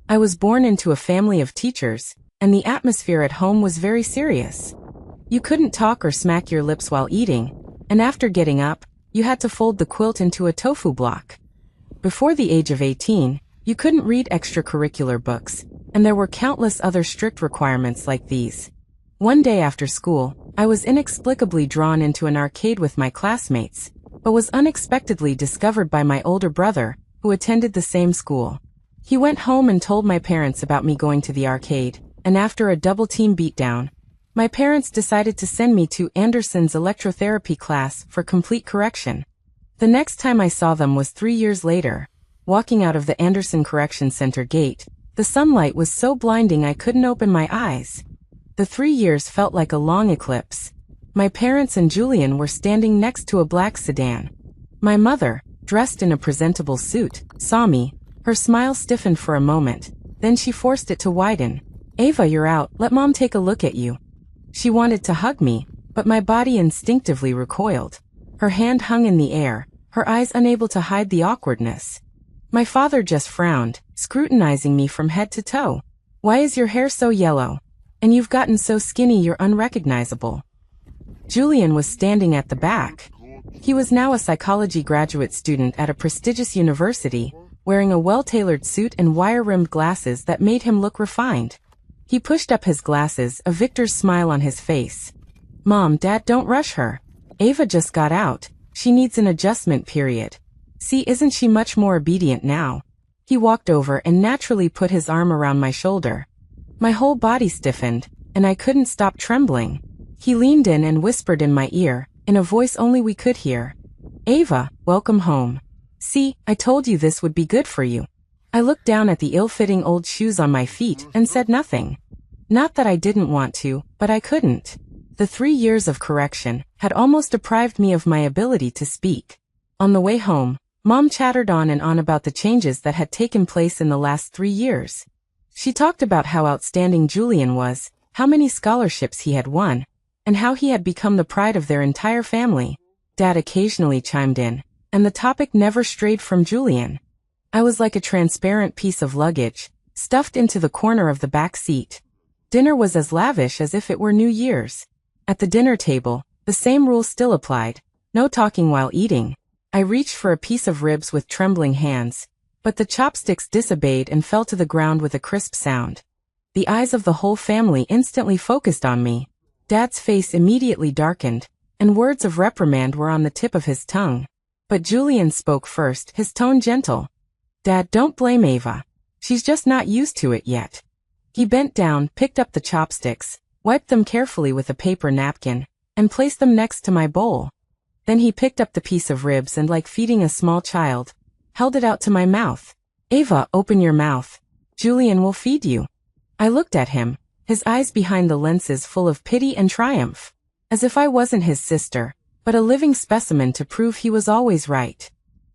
I was born into a family of teachers, and the atmosphere at home was very serious. You couldn't talk or smack your lips while eating, and after getting up, you had to fold the quilt into a tofu block. Before the age of 18, you couldn't read extracurricular books, and there were countless other strict requirements like these. One day after school, I was inexplicably drawn into an arcade with my classmates, but was unexpectedly discovered by my older brother, who attended the same school. He went home and told my parents about me going to the arcade, and after a double-team beatdown, my parents decided to send me to Anderson's electrotherapy class for complete correction. The next time I saw them was 3 years later. Walking out of the Anderson Correction Center gate, the sunlight was so blinding I couldn't open my eyes. The 3 years felt like a long eclipse. My parents and Julian were standing next to a black sedan. My mother, dressed in a presentable suit, saw me. Her smile stiffened for a moment, then she forced it to widen. "Ava, you're out, let Mom take a look at you." She wanted to hug me, but my body instinctively recoiled. Her hand hung in the air, her eyes unable to hide the awkwardness. My father just frowned, scrutinizing me from head to toe. "Why is your hair so yellow? And you've gotten so skinny you're unrecognizable." Julian was standing at the back. He was now a psychology graduate student at a prestigious university, wearing a well-tailored suit and wire-rimmed glasses that made him look refined. He pushed up his glasses, a victor's smile on his face. "Mom, Dad, don't rush her. Ava just got out. She needs an adjustment period. See, isn't she much more obedient now?" He walked over and naturally put his arm around my shoulder. My whole body stiffened, and I couldn't stop trembling. He leaned in and whispered in my ear, in a voice only we could hear. "Ava, welcome home. See, I told you this would be good for you." I looked down at the ill-fitting old shoes on my feet and said nothing. Not that I didn't want to, but I couldn't. The 3 years of correction had almost deprived me of my ability to speak. On the way home, Mom chattered on and on about the changes that had taken place in the last 3 years. She talked about how outstanding Julian was, how many scholarships he had won, and how he had become the pride of their entire family. Dad occasionally chimed in, and the topic never strayed from Julian. I was like a transparent piece of luggage, stuffed into the corner of the back seat. Dinner was as lavish as if it were New Year's. At the dinner table, the same rule still applied, no talking while eating. I reached for a piece of ribs with trembling hands, but the chopsticks disobeyed and fell to the ground with a crisp sound. The eyes of the whole family instantly focused on me. Dad's face immediately darkened, and words of reprimand were on the tip of his tongue. But Julian spoke first, his tone gentle. "Dad, don't blame Ava. She's just not used to it yet." He bent down, picked up the chopsticks, wiped them carefully with a paper napkin, and placed them next to my bowl. Then he picked up the piece of ribs and, like feeding a small child, held it out to my mouth. "Ava, open your mouth. Julian will feed you." I looked at him, his eyes behind the lenses full of pity and triumph, as if I wasn't his sister, but a living specimen to prove he was always right.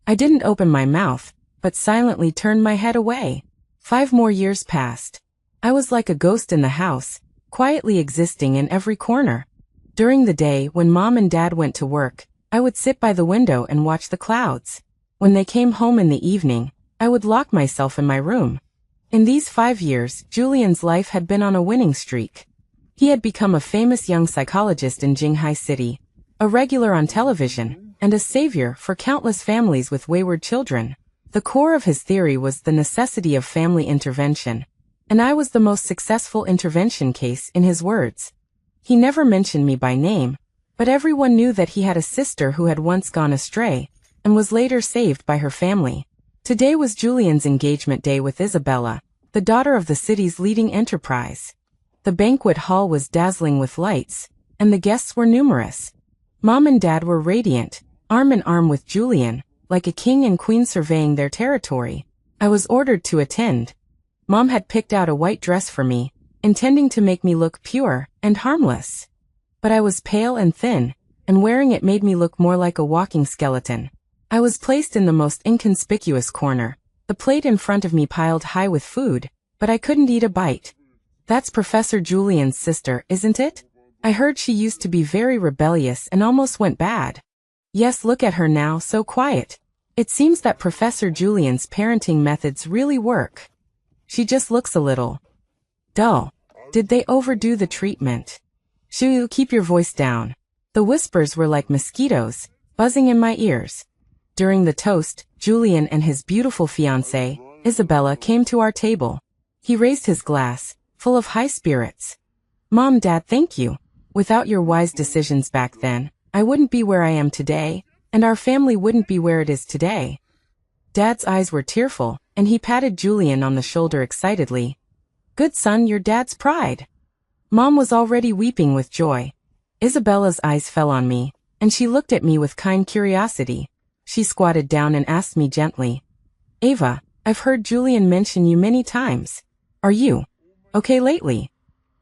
I didn't open my mouth, but silently turned my head away. 5 more years passed. I was like a ghost in the house, quietly existing in every corner. During the day, when Mom and Dad went to work, I would sit by the window and watch the clouds. When they came home in the evening, I would lock myself in my room. In these 5 years, Julian's life had been on a winning streak. He had become a famous young psychologist in Jinghai City, a regular on television, and a savior for countless families with wayward children. The core of his theory was the necessity of family intervention, and I was the most successful intervention case in his words. He never mentioned me by name, but everyone knew that he had a sister who had once gone astray, and was later saved by her family. Today was Julian's engagement day with Isabella, the daughter of the city's leading enterprise. The banquet hall was dazzling with lights, and the guests were numerous. Mom and Dad were radiant, arm in arm with Julian, like a king and queen surveying their territory. I was ordered to attend. Mom had picked out a white dress for me, intending to make me look pure and harmless. But I was pale and thin, and wearing it made me look more like a walking skeleton. I was placed in the most inconspicuous corner, the plate in front of me piled high with food, but I couldn't eat a bite. "That's Professor Julian's sister, isn't it? I heard she used to be very rebellious and almost went bad." "Yes, look at her now, so quiet. It seems that Professor Julian's parenting methods really work." She just looks a little dull. Did they overdo the treatment? Shoo, keep your voice down. The whispers were like mosquitoes, buzzing in my ears. During the toast, Julian and his beautiful fiancée, Isabella, came to our table. He raised his glass, full of high spirits. Mom, Dad, thank you. Without your wise decisions back then, I wouldn't be where I am today, and our family wouldn't be where it is today. Dad's eyes were tearful, and he patted Julian on the shoulder excitedly. Good son, you're Dad's pride. Mom was already weeping with joy. Isabella's eyes fell on me, and she looked at me with kind curiosity. She squatted down and asked me gently, Ava, I've heard Julian mention you many times. Are you okay lately?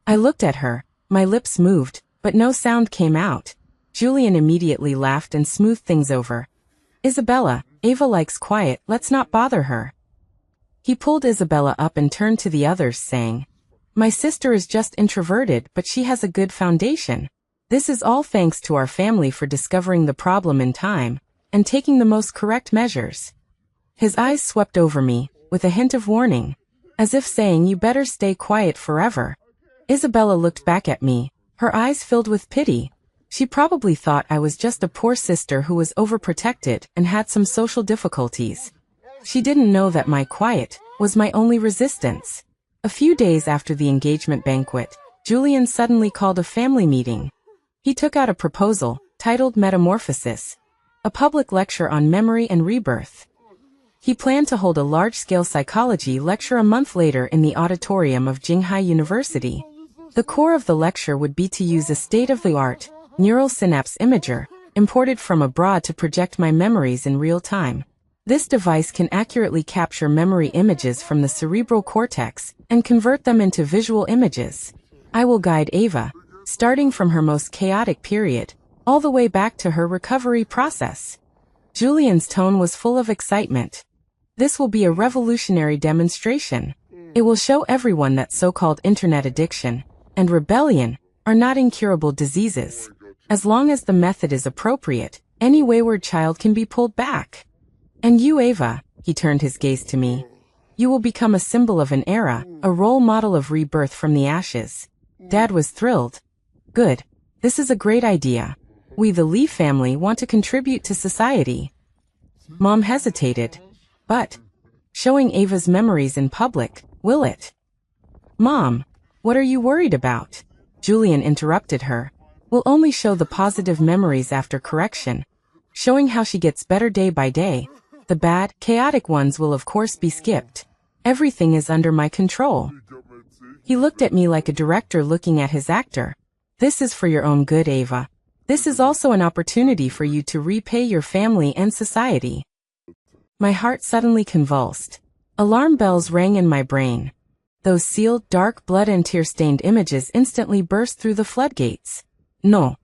I looked at her, my lips moved, but no sound came out. Julian immediately laughed and smoothed things over. Isabella, Ava likes quiet, let's not bother her. He pulled Isabella up and turned to the others, saying, My sister is just introverted, but she has a good foundation. This is all thanks to our family for discovering the problem in time and taking the most correct measures. His eyes swept over me, with a hint of warning, as if saying you better stay quiet forever. Isabella looked back at me, her eyes filled with pity. She probably thought I was just a poor sister who was overprotected and had some social difficulties. She didn't know that my quiet was my only resistance. A few days after the engagement banquet, Julian suddenly called a family meeting. He took out a proposal, titled Metamorphosis, a public lecture on memory and rebirth. He planned to hold a large-scale psychology lecture a month later in the auditorium of Jinghai University. The core of the lecture would be to use a state-of-the-art neural synapse imager, imported from abroad to project my memories in real time. This device can accurately capture memory images from the cerebral cortex and convert them into visual images. I will guide Ava, starting from her most chaotic period, all the way back to her recovery process. Julian's tone was full of excitement. This will be a revolutionary demonstration. It will show everyone that so-called internet addiction and rebellion are not incurable diseases. As long as the method is appropriate, any wayward child can be pulled back. And you, Ava, he turned his gaze to me. You will become a symbol of an era, a role model of rebirth from the ashes. Dad was thrilled. Good. This is a great idea. We, the Lee family, want to contribute to society. Mom hesitated. But showing Ava's memories in public, will it? Mom, what are you worried about? Julian interrupted her. We'll only show the positive memories after correction, showing how she gets better day by day. The bad, chaotic ones will of course be skipped. Everything is under my control. He looked at me like a director looking at his actor. This is for your own good, Ava. This is also an opportunity for you to repay your family and society. My heart suddenly convulsed. Alarm bells rang in my brain. Those sealed, dark, blood and tear-stained images instantly burst through the floodgates. No.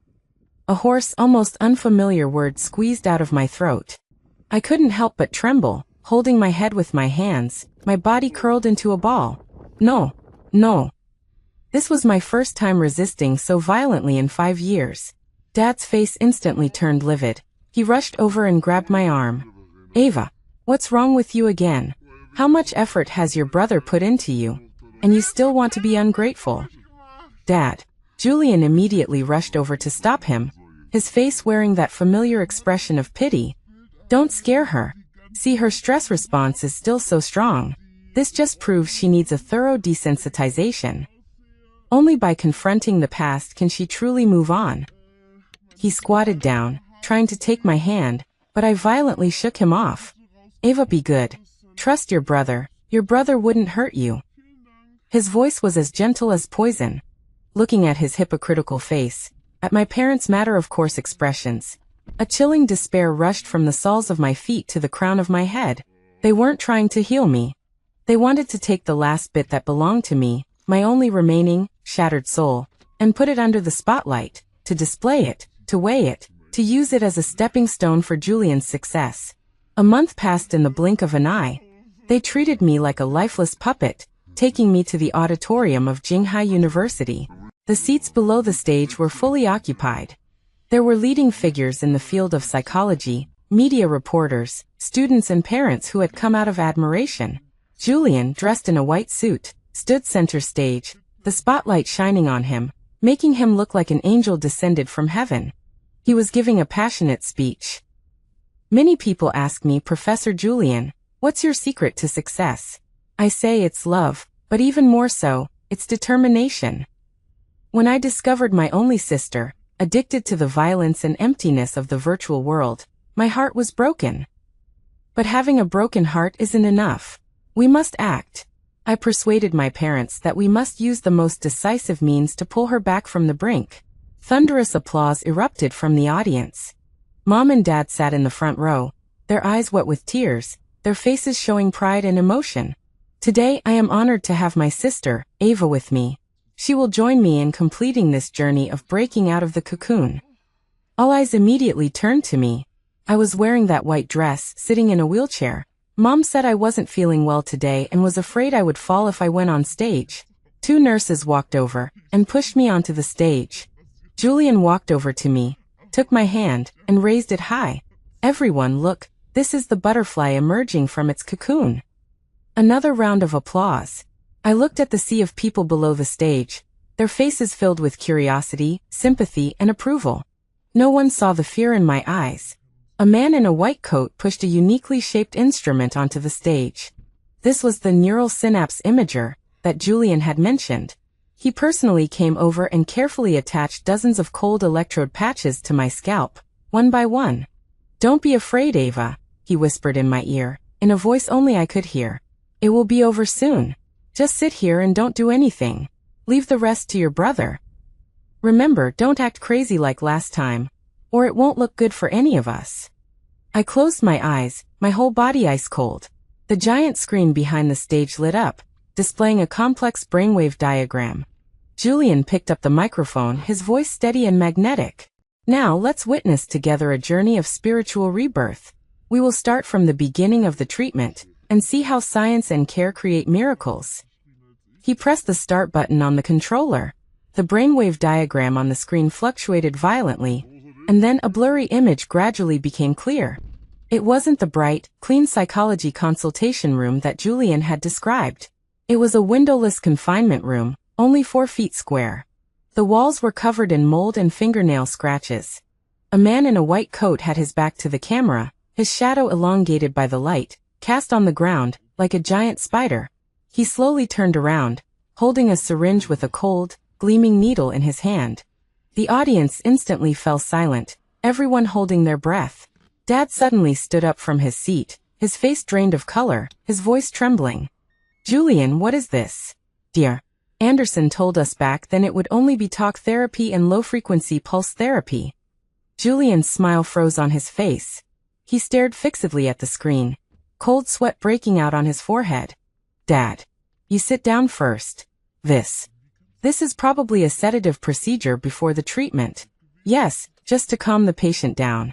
A hoarse, almost unfamiliar word squeezed out of my throat. I couldn't help but tremble, holding my head with my hands, my body curled into a ball. No. No. This was my first time resisting so violently in 5 years. Dad's face instantly turned livid. He rushed over and grabbed my arm. Ava, what's wrong with you again? How much effort has your brother put into you? And you still want to be ungrateful? Dad. Julian immediately rushed over to stop him, his face wearing that familiar expression of pity. Don't scare her. See, her stress response is still so strong. This just proves she needs a thorough desensitization. Only by confronting the past can she truly move on. He squatted down, trying to take my hand, but I violently shook him off. Ava, be good. Trust your brother. Your brother wouldn't hurt you. His voice was as gentle as poison. Looking at his hypocritical face, at my parents' matter-of-course expressions, a chilling despair rushed from the soles of my feet to the crown of my head. They weren't trying to heal me. They wanted to take the last bit that belonged to me, my only remaining, shattered soul, and put it under the spotlight, to display it, to weigh it, to use it as a stepping stone for Julian's success. A month passed in the blink of an eye. They treated me like a lifeless puppet, taking me to the auditorium of Jinghai University. The seats below the stage were fully occupied. There were leading figures in the field of psychology, media reporters, students and parents who had come out of admiration. Julian, dressed in a white suit, stood center stage, the spotlight shining on him, making him look like an angel descended from heaven. He was giving a passionate speech. Many people ask me, Professor Julian, what's your secret to success? I say it's love, but even more so, it's determination. When I discovered my only sister, addicted to the violence and emptiness of the virtual world, my heart was broken. But having a broken heart isn't enough. We must act. I persuaded my parents that we must use the most decisive means to pull her back from the brink. Thunderous applause erupted from the audience. Mom and Dad sat in the front row, their eyes wet with tears, their faces showing pride and emotion. Today I am honored to have my sister, Ava, with me. She will join me in completing this journey of breaking out of the cocoon. All eyes immediately turned to me. I was wearing that white dress, sitting in a wheelchair. Mom said I wasn't feeling well today and was afraid I would fall if I went on stage. 2 nurses walked over and pushed me onto the stage. Julian walked over to me, took my hand, and raised it high. Everyone, look, this is the butterfly emerging from its cocoon. Another round of applause. I looked at the sea of people below the stage, their faces filled with curiosity, sympathy, and approval. No one saw the fear in my eyes. A man in a white coat pushed a uniquely shaped instrument onto the stage. This was the neural synapse imager that Julian had mentioned. He personally came over and carefully attached dozens of cold electrode patches to my scalp, one by one. Don't be afraid, Ava, he whispered in my ear, in a voice only I could hear. It will be over soon. Just sit here and don't do anything. Leave the rest to your brother. Remember, don't act crazy like last time, or it won't look good for any of us. I closed my eyes, my whole body ice cold. The giant screen behind the stage lit up, displaying a complex brainwave diagram. Julian picked up the microphone, his voice steady and magnetic. Now let's witness together a journey of spiritual rebirth. We will start from the beginning of the treatment and see how science and care create miracles. He pressed the start button on the controller. The brainwave diagram on the screen fluctuated violently, and then a blurry image gradually became clear. It wasn't the bright, clean psychology consultation room that Julian had described. It was a windowless confinement room, only 4 feet square. The walls were covered in mold and fingernail scratches. A man in a white coat had his back to the camera, his shadow elongated by the light, cast on the ground, like a giant spider. He slowly turned around, holding a syringe with a cold, gleaming needle in his hand. The audience instantly fell silent, everyone holding their breath. Dad suddenly stood up from his seat, his face drained of color, his voice trembling. Julian, what is this? Dear. Anderson told us back then it would only be talk therapy and low-frequency pulse therapy. Julian's smile froze on his face. He stared fixedly at the screen, cold sweat breaking out on his forehead. Dad. You sit down first. This is probably a sedative procedure before the treatment. Yes, just to calm the patient down.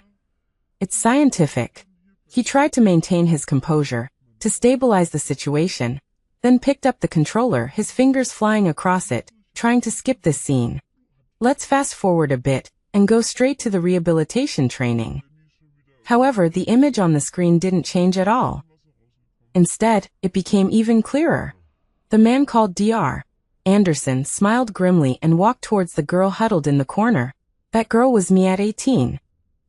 It's scientific. He tried to maintain his composure, to stabilize the situation, then picked up the controller, his fingers flying across it, trying to skip this scene. Let's fast forward a bit, and go straight to the rehabilitation training. However, the image on the screen didn't change at all. Instead, it became even clearer. The man called Dr. Anderson smiled grimly and walked towards the girl huddled in the corner. That girl was me at 18.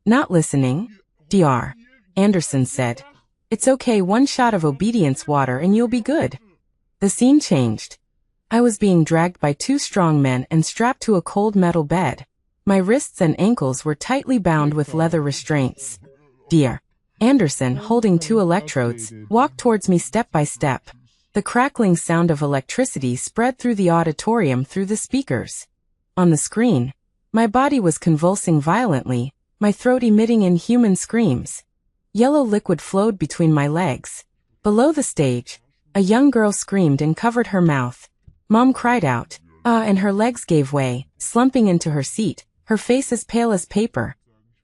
Not listening? Dr. Anderson said. It's okay, 1 shot of obedience water and you'll be good. The scene changed. I was being dragged by 2 strong men and strapped to a cold metal bed. My wrists and ankles were tightly bound with leather restraints. Dr. Anderson, holding 2 electrodes, walked towards me step by step. The crackling sound of electricity spread through the auditorium through the speakers. On the screen, my body was convulsing violently, my throat emitting inhuman screams. Yellow liquid flowed between my legs. Below the stage, a young girl screamed and covered her mouth. Mom cried out, and her legs gave way, slumping into her seat, her face as pale as paper.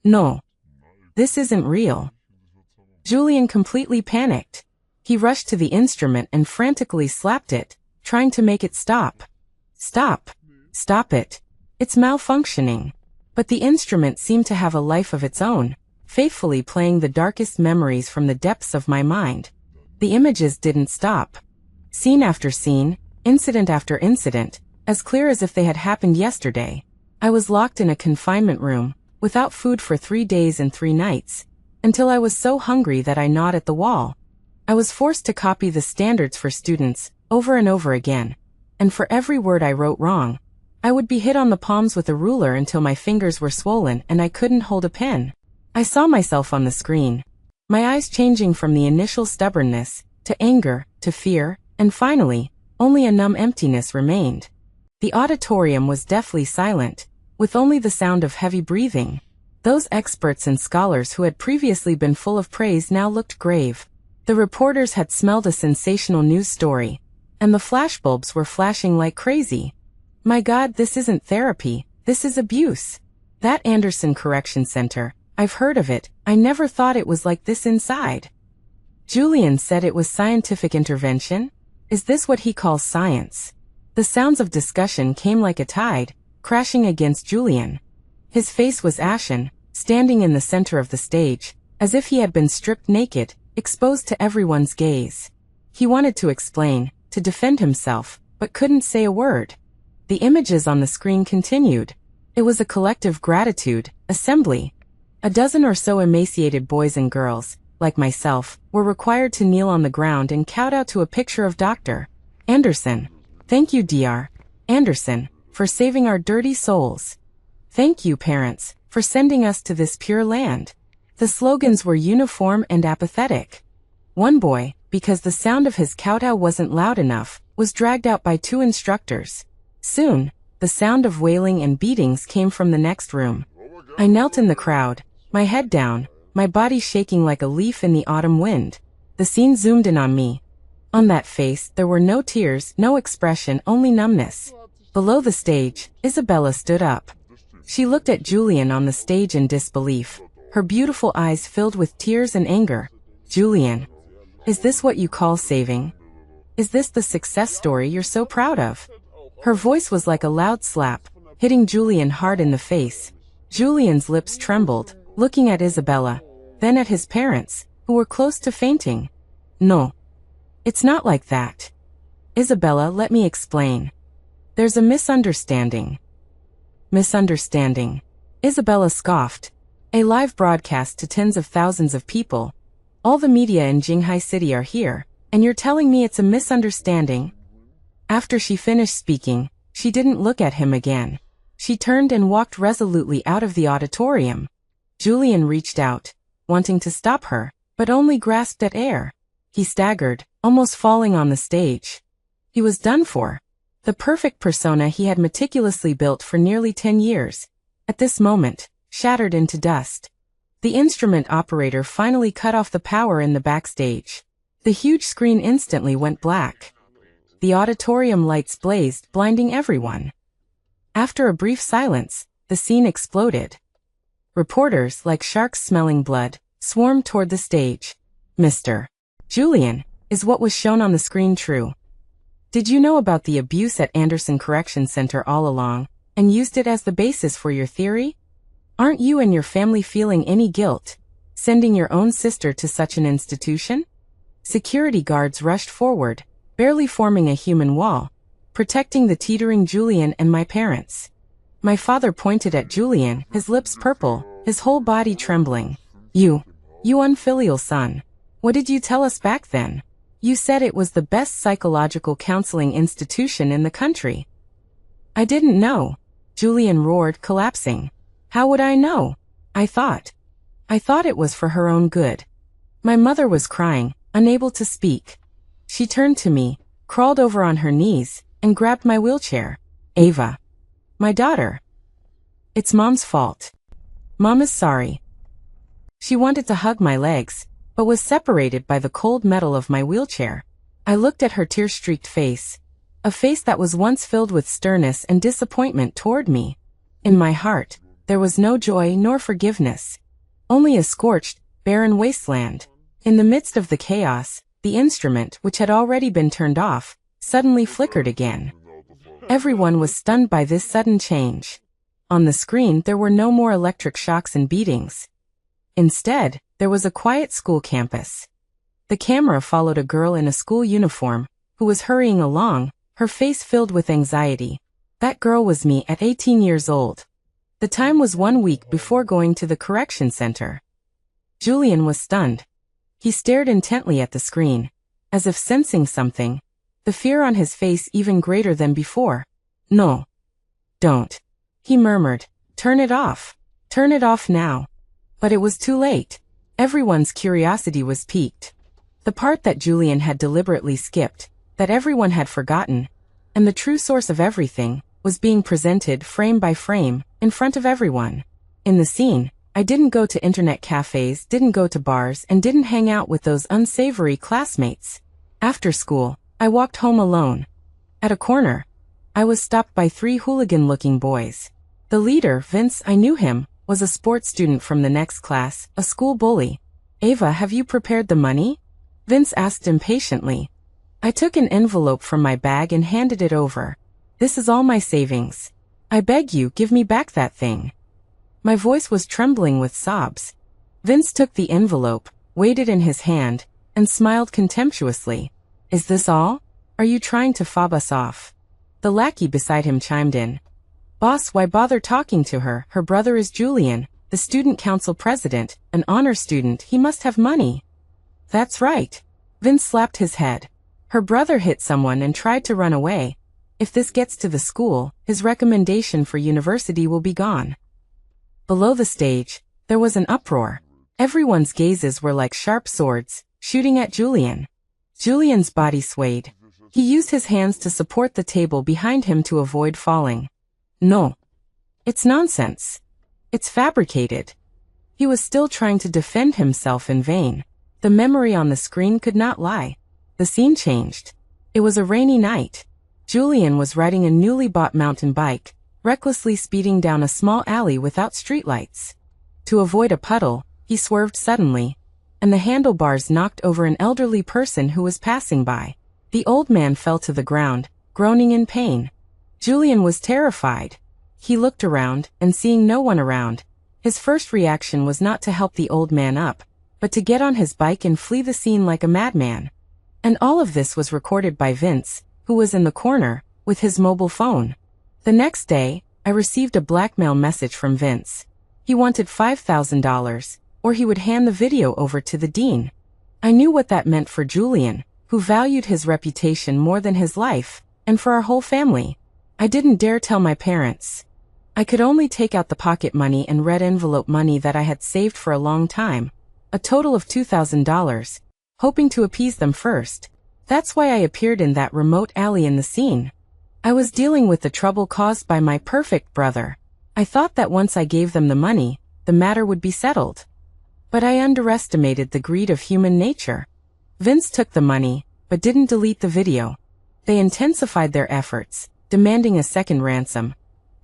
No. This isn't real. Julian completely panicked. He rushed to the instrument and frantically slapped it, trying to make it stop. Stop. Stop it. It's malfunctioning. But the instrument seemed to have a life of its own, faithfully playing the darkest memories from the depths of my mind. The images didn't stop. Scene after scene, incident after incident, as clear as if they had happened yesterday. I was locked in a confinement room, without food for 3 days and 3 nights, until I was so hungry that I gnawed at the wall. I was forced to copy the standards for students, over and over again, and for every word I wrote wrong, I would be hit on the palms with a ruler until my fingers were swollen and I couldn't hold a pen. I saw myself on the screen, my eyes changing from the initial stubbornness, to anger, to fear, and finally, only a numb emptiness remained. The auditorium was deathly silent, with only the sound of heavy breathing. Those experts and scholars who had previously been full of praise now looked grave. The reporters had smelled a sensational news story, and the flashbulbs were flashing like crazy. My God, this isn't therapy, this is abuse. That Anderson Correction Center, I've heard of it, I never thought it was like this inside. Julian said it was scientific intervention? Is this what he calls science? The sounds of discussion came like a tide, crashing against Julian. His face was ashen, standing in the center of the stage, as if he had been stripped naked, exposed to everyone's gaze. He wanted to explain, to defend himself, but couldn't say a word. The images on the screen continued. It was a collective gratitude, assembly. A dozen or so emaciated boys and girls, like myself, were required to kneel on the ground and kowtow to a picture of Dr. Anderson. Thank you, Dr. Anderson, for saving our dirty souls. Thank you, parents, for sending us to this pure land. The slogans were uniform and apathetic. One boy, because the sound of his kowtow wasn't loud enough, was dragged out by 2 instructors. Soon, the sound of wailing and beatings came from the next room. I knelt in the crowd, my head down, my body shaking like a leaf in the autumn wind. The scene zoomed in on me. On that face, there were no tears, no expression, only numbness. Below the stage, Isabella stood up. She looked at Julian on the stage in disbelief, her beautiful eyes filled with tears and anger. Julian, is this what you call saving? Is this the success story you're so proud of? Her voice was like a loud slap, hitting Julian hard in the face. Julian's lips trembled, looking at Isabella, then at his parents, who were close to fainting. No. It's not like that. Isabella, let me explain. There's a misunderstanding. Misunderstanding. Isabella scoffed. A live broadcast to tens of thousands of people. All the media in Jinghai City are here, and you're telling me it's a misunderstanding? After she finished speaking, she didn't look at him again. She turned and walked resolutely out of the auditorium. Julian reached out, wanting to stop her, but only grasped at air. He staggered, almost falling on the stage. He was done for. The perfect persona he had meticulously built for nearly 10 years, at this moment, shattered into dust. The instrument operator finally cut off the power in the backstage. The huge screen instantly went black. The auditorium lights blazed, blinding everyone. After a brief silence, the scene exploded. Reporters, like sharks smelling blood, swarmed toward the stage. Mr. Julian, is what was shown on the screen true? Did you know about the abuse at Anderson Correction Center all along, and used it as the basis for your theory? Aren't you and your family feeling any guilt, sending your own sister to such an institution? Security guards rushed forward, barely forming a human wall, protecting the teetering Julian and my parents. My father pointed at Julian, his lips purple, his whole body trembling. You unfilial son. What did you tell us back then? You said it was the best psychological counseling institution in the country. I didn't know, Julian roared, collapsing. How would I know? I thought it was for her own good. My mother was crying, unable to speak. She turned to me, crawled over on her knees, and grabbed my wheelchair. Ava. My daughter. It's Mom's fault. Mom is sorry. She wanted to hug my legs, but was separated by the cold metal of my wheelchair. I looked at her tear-streaked face, a face that was once filled with sternness and disappointment toward me. In my heart, there was no joy nor forgiveness, only a scorched, barren wasteland. In the midst of the chaos, the instrument, which had already been turned off, suddenly flickered again. Everyone was stunned by this sudden change. On the screen there were no more electric shocks and beatings. Instead, there was a quiet school campus. The camera followed a girl in a school uniform, who was hurrying along, her face filled with anxiety. That girl was me at 18 years old. The time was 1 week before going to the correction center. Julian was stunned. He stared intently at the screen, as if sensing something, the fear on his face even greater than before. "No. Don't," he murmured. "Turn it off. Turn it off now." But it was too late. Everyone's curiosity was piqued. The part that Julian had deliberately skipped, that everyone had forgotten, and the true source of everything, was being presented frame by frame, in front of everyone. In the scene, I didn't go to internet cafes, didn't go to bars, and didn't hang out with those unsavory classmates. After school, I walked home alone. At a corner, I was stopped by 3 hooligan-looking boys. The leader, Vince, I knew him, was a sports student from the next class, a school bully. "Ava, have you prepared the money?" Vince asked impatiently. I took an envelope from my bag and handed it over. "This is all my savings. I beg you, give me back that thing." My voice was trembling with sobs. Vince took the envelope, weighed it in his hand, and smiled contemptuously. "Is this all? Are you trying to fob us off?" The lackey beside him chimed in. "Boss, why bother talking to her? Her brother is Julian, the student council president, an honor student. He must have money." "That's right." Vince slapped his head. "Her brother hit someone and tried to run away. If this gets to the school, his recommendation for university will be gone." Below the stage, there was an uproar. Everyone's gazes were like sharp swords, shooting at Julian. Julian's body swayed. He used his hands to support the table behind him to avoid falling. "No. It's nonsense. It's fabricated." He was still trying to defend himself in vain. The memory on the screen could not lie. The scene changed. It was a rainy night. Julian was riding a newly bought mountain bike, recklessly speeding down a small alley without streetlights. To avoid a puddle, he swerved suddenly, and the handlebars knocked over an elderly person who was passing by. The old man fell to the ground, groaning in pain. Julian was terrified. He looked around, and seeing no one around, his first reaction was not to help the old man up, but to get on his bike and flee the scene like a madman. And all of this was recorded by Vince, who was in the corner, with his mobile phone. The next day, I received a blackmail message from Vince. He wanted $5,000, or he would hand the video over to the dean. I knew what that meant for Julian, who valued his reputation more than his life, and for our whole family. I didn't dare tell my parents. I could only take out the pocket money and red envelope money that I had saved for a long time, a total of $2,000, hoping to appease them first. That's why I appeared in that remote alley in the scene. I was dealing with the trouble caused by my perfect brother. I thought that once I gave them the money, the matter would be settled. But I underestimated the greed of human nature. Vince took the money, but didn't delete the video. They intensified their efforts, demanding a second ransom,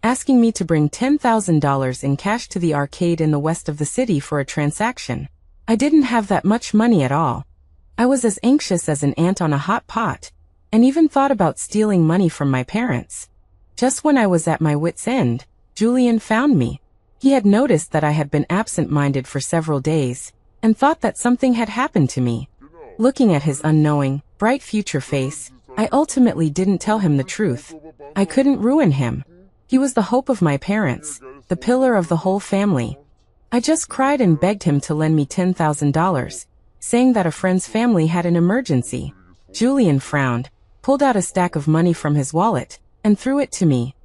asking me to bring $10,000 in cash to the arcade in the west of the city for a transaction. I didn't have that much money at all. I was as anxious as an ant on a hot pot, and even thought about stealing money from my parents. Just when I was at my wit's end, Julian found me. He had noticed that I had been absent-minded for several days, and thought that something had happened to me. Looking at his unknowing, bright future face, I ultimately didn't tell him the truth. I couldn't ruin him. He was the hope of my parents, the pillar of the whole family. I just cried and begged him to lend me $10,000, saying that a friend's family had an emergency. Julian frowned, pulled out a stack of money from his wallet, and threw it to me.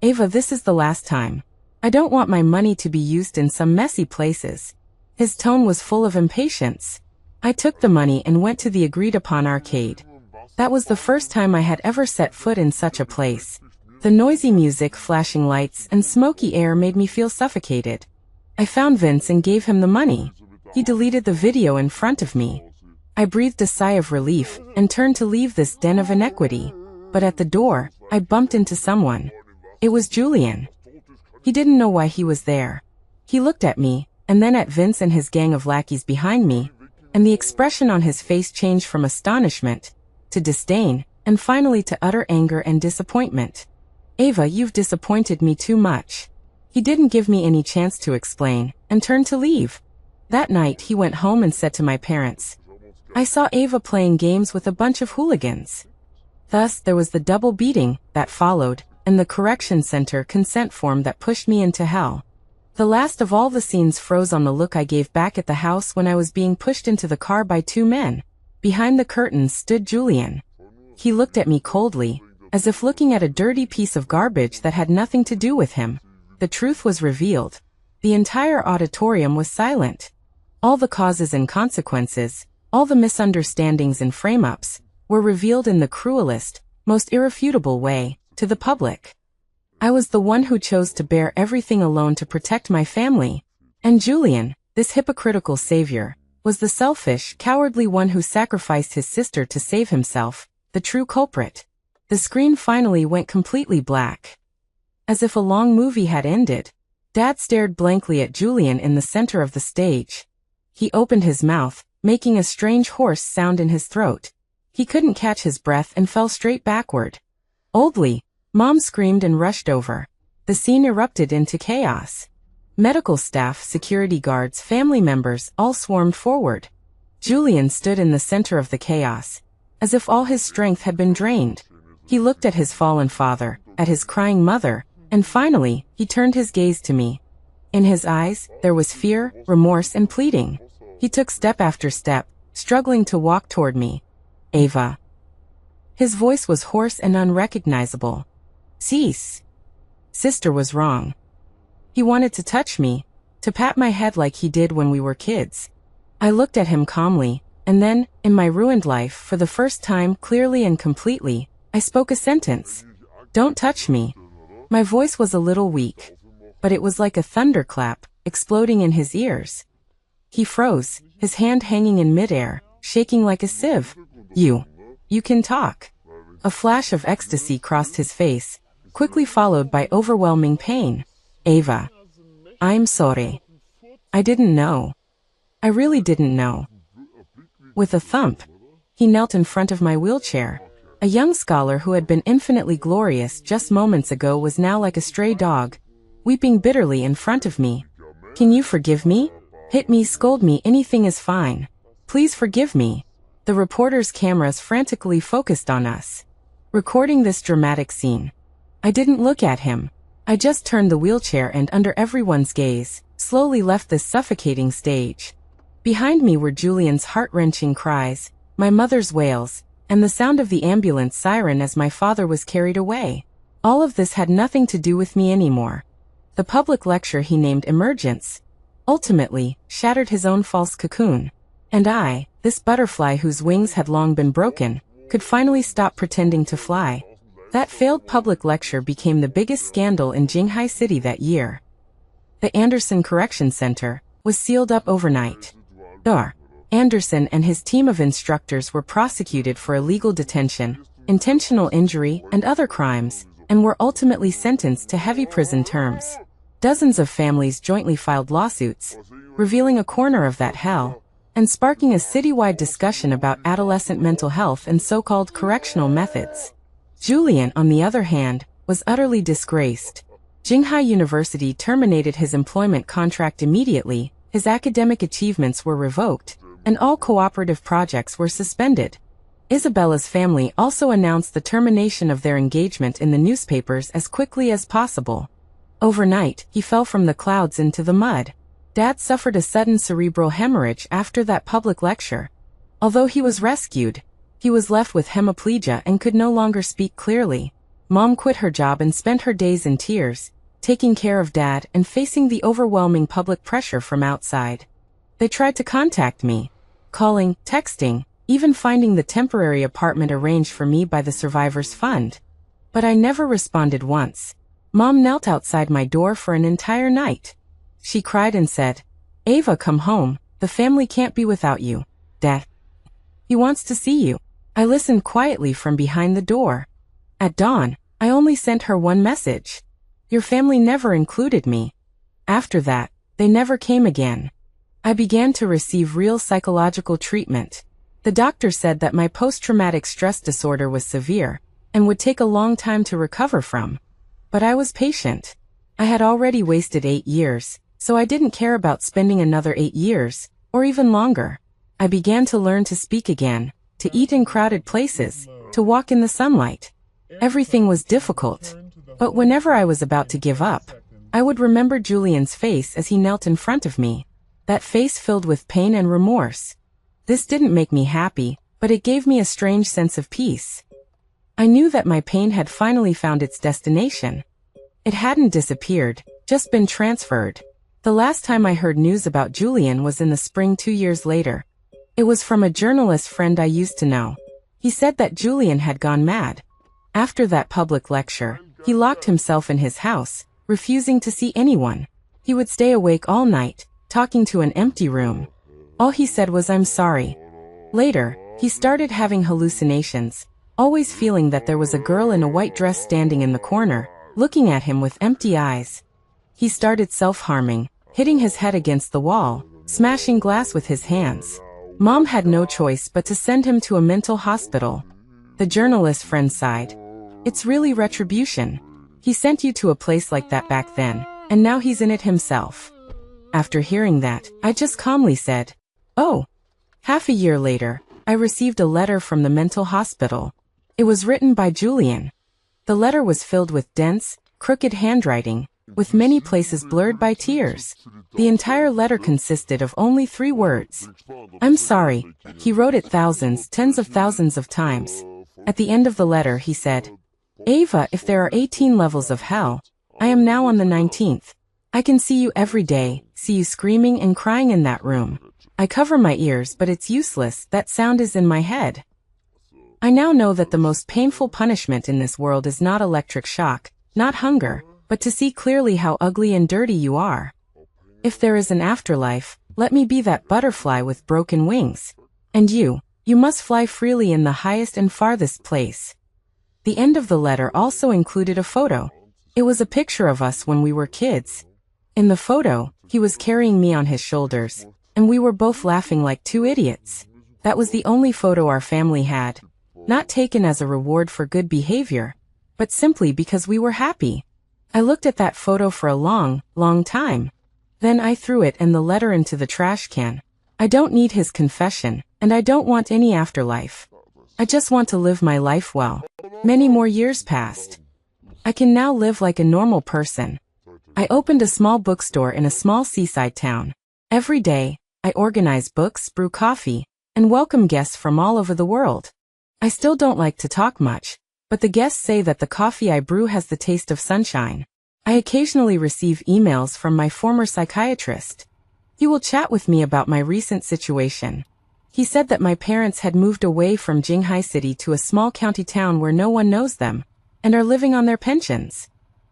"Ava, this is the last time. I don't want my money to be used in some messy places." His tone was full of impatience. I took the money and went to the agreed-upon arcade. That was the first time I had ever set foot in such a place. The noisy music, flashing lights, and smoky air made me feel suffocated. I found Vince and gave him the money. He deleted the video in front of me. I breathed a sigh of relief and turned to leave this den of inequity. But at the door, I bumped into someone. It was Julian. He didn't know why he was there. He looked at me, and then at Vince and his gang of lackeys behind me, and the expression on his face changed from astonishment to disdain, and finally to utter anger and disappointment. "Ava, you've disappointed me too much." He didn't give me any chance to explain, and turned to leave. That night he went home and said to my parents, I saw Ava playing games with a bunch of hooligans. Thus, there was the double beating that followed, and the correction center consent form that pushed me into hell. The last of all the scenes froze on the look I gave back at the house when I was being pushed into the car by two men. Behind the curtains stood Julian. He looked at me coldly, as if looking at a dirty piece of garbage that had nothing to do with him. The truth was revealed. The entire auditorium was silent. All the causes and consequences, all the misunderstandings and frame-ups, were revealed in the cruelest, most irrefutable way, to the public. I was the one who chose to bear everything alone to protect my family. And Julian, this hypocritical savior, was the selfish, cowardly one who sacrificed his sister to save himself, the true culprit. The screen finally went completely black. As if a long movie had ended, Dad stared blankly at Julian in the center of the stage. He opened his mouth, making a strange hoarse sound in his throat. He couldn't catch his breath and fell straight backward. Oldly, Mom screamed and rushed over. The scene erupted into chaos. Medical staff, security guards, family members all swarmed forward. Julian stood in the center of the chaos, as if all his strength had been drained. He looked at his fallen father, at his crying mother, and finally, he turned his gaze to me. In his eyes, there was fear, remorse, and pleading. He took step after step, struggling to walk toward me. Ava. His voice was hoarse and unrecognizable. Cease. Sister was wrong. He wanted to touch me, to pat my head like he did when we were kids. I looked at him calmly, and then, in my ruined life, for the first time clearly and completely, I spoke a sentence. Don't touch me. My voice was a little weak, but it was like a thunderclap, exploding in his ears. He froze, his hand hanging in midair, shaking like a sieve. You can talk. A flash of ecstasy crossed his face, quickly followed by overwhelming pain. Ava. I'm sorry. I didn't know. I really didn't know. With a thump, he knelt in front of my wheelchair. A young scholar who had been infinitely glorious just moments ago was now like a stray dog, weeping bitterly in front of me. Can you forgive me? Hit me, scold me, anything is fine. Please forgive me. The reporters' cameras frantically focused on us, recording this dramatic scene. I didn't look at him. I just turned the wheelchair and, under everyone's gaze, slowly left this suffocating stage. Behind me were Julian's heart-wrenching cries, my mother's wails, and the sound of the ambulance siren as my father was carried away. All of this had nothing to do with me anymore. The public lecture he named Emergence ultimately shattered his own false cocoon. And I, this butterfly whose wings had long been broken, could finally stop pretending to fly. That failed public lecture became the biggest scandal in Jinghai City that year. The Anderson Correction Center was sealed up overnight. Anderson and his team of instructors were prosecuted for illegal detention, intentional injury, and other crimes, and were ultimately sentenced to heavy prison terms. Dozens of families jointly filed lawsuits, revealing a corner of that hell, and sparking a citywide discussion about adolescent mental health and so-called correctional methods. Julian, on the other hand, was utterly disgraced. Jinghai University terminated his employment contract immediately, his academic achievements were revoked, and all cooperative projects were suspended. Isabella's family also announced the termination of their engagement in the newspapers as quickly as possible. Overnight, he fell from the clouds into the mud. Dad suffered a sudden cerebral hemorrhage after that public lecture. Although he was rescued, he was left with hemiplegia and could no longer speak clearly. Mom quit her job and spent her days in tears, taking care of Dad and facing the overwhelming public pressure from outside. They tried to contact me, calling, texting, even finding the temporary apartment arranged for me by the Survivors Fund. But I never responded once. Mom knelt outside my door for an entire night. She cried and said, "Ava, come home, the family can't be without you. Dad. He wants to see you." I listened quietly from behind the door. At dawn, I only sent her one message. Your family never included me. After that, they never came again. I began to receive real psychological treatment. The doctor said that my post-traumatic stress disorder was severe and would take a long time to recover from. But I was patient. I had already wasted 8 years, so I didn't care about spending another 8 years, or even longer. I began to learn to speak again, to eat in crowded places, to walk in the sunlight. Everything was difficult. But whenever I was about to give up, I would remember Julian's face as he knelt in front of me. That face filled with pain and remorse. This didn't make me happy, but it gave me a strange sense of peace. I knew that my pain had finally found its destination. It hadn't disappeared, just been transferred. The last time I heard news about Julian was in the spring 2 years later. It was from a journalist friend I used to know. He said that Julian had gone mad. After that public lecture, he locked himself in his house, refusing to see anyone. He would stay awake all night, talking to an empty room. All he said was, "I'm sorry." Later, he started having hallucinations, always feeling that there was a girl in a white dress standing in the corner, looking at him with empty eyes. He started self-harming, hitting his head against the wall, smashing glass with his hands. Mom had no choice but to send him to a mental hospital. The journalist friend sighed. "It's really retribution. He sent you to a place like that back then, and now he's in it himself." After hearing that, I just calmly said, "Oh." Half a year later, I received a letter from the mental hospital. It was written by Julian. The letter was filled with dense, crooked handwriting, with many places blurred by tears. The entire letter consisted of only 3 words. "I'm sorry." He wrote it thousands, tens of thousands of times. At the end of the letter he said, "Ava, if there are 18 levels of hell, I am now on the 19th. I can see you every day, see you screaming and crying in that room. I cover my ears, but it's useless, that sound is in my head. I now know that the most painful punishment in this world is not electric shock, not hunger, but to see clearly how ugly and dirty you are. If there is an afterlife, let me be that butterfly with broken wings. And you must fly freely in the highest and farthest place." The end of the letter also included a photo. It was a picture of us when we were kids. In the photo, he was carrying me on his shoulders, and we were both laughing like 2 idiots. That was the only photo our family had, not taken as a reward for good behavior, but simply because we were happy. I looked at that photo for a long, long time. Then I threw it and the letter into the trash can. I don't need his confession, and I don't want any afterlife. I just want to live my life well. Many more years passed. I can now live like a normal person. I opened a small bookstore in a small seaside town. Every day, I organize books, brew coffee, and welcome guests from all over the world. I still don't like to talk much, but the guests say that the coffee I brew has the taste of sunshine. I occasionally receive emails from my former psychiatrist. He will chat with me about my recent situation. He said that my parents had moved away from Jinghai City to a small county town where no one knows them, and are living on their pensions.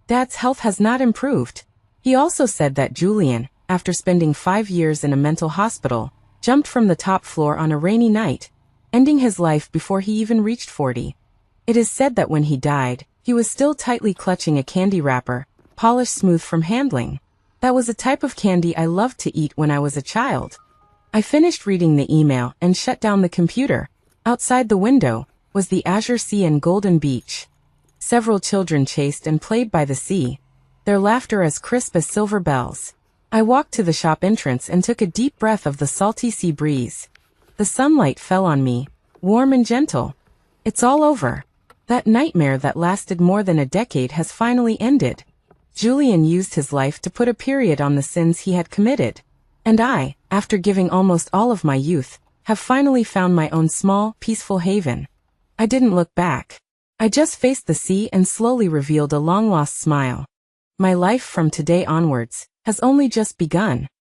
Dad's health has not improved. He also said that Julian, after spending 5 years in a mental hospital, jumped from the top floor on a rainy night, ending his life before he even reached 40. It is said that when he died, he was still tightly clutching a candy wrapper, polished smooth from handling. That was a type of candy I loved to eat when I was a child. I finished reading the email and shut down the computer. Outside the window was the azure sea and golden beach. Several children chased and played by the sea, their laughter as crisp as silver bells. I walked to the shop entrance and took a deep breath of the salty sea breeze. The sunlight fell on me, warm and gentle. It's all over. That nightmare that lasted more than a decade has finally ended. Julian used his life to put a period on the sins he had committed. And I, after giving almost all of my youth, have finally found my own small, peaceful haven. I didn't look back. I just faced the sea and slowly revealed a long-lost smile. My life from today onwards has only just begun.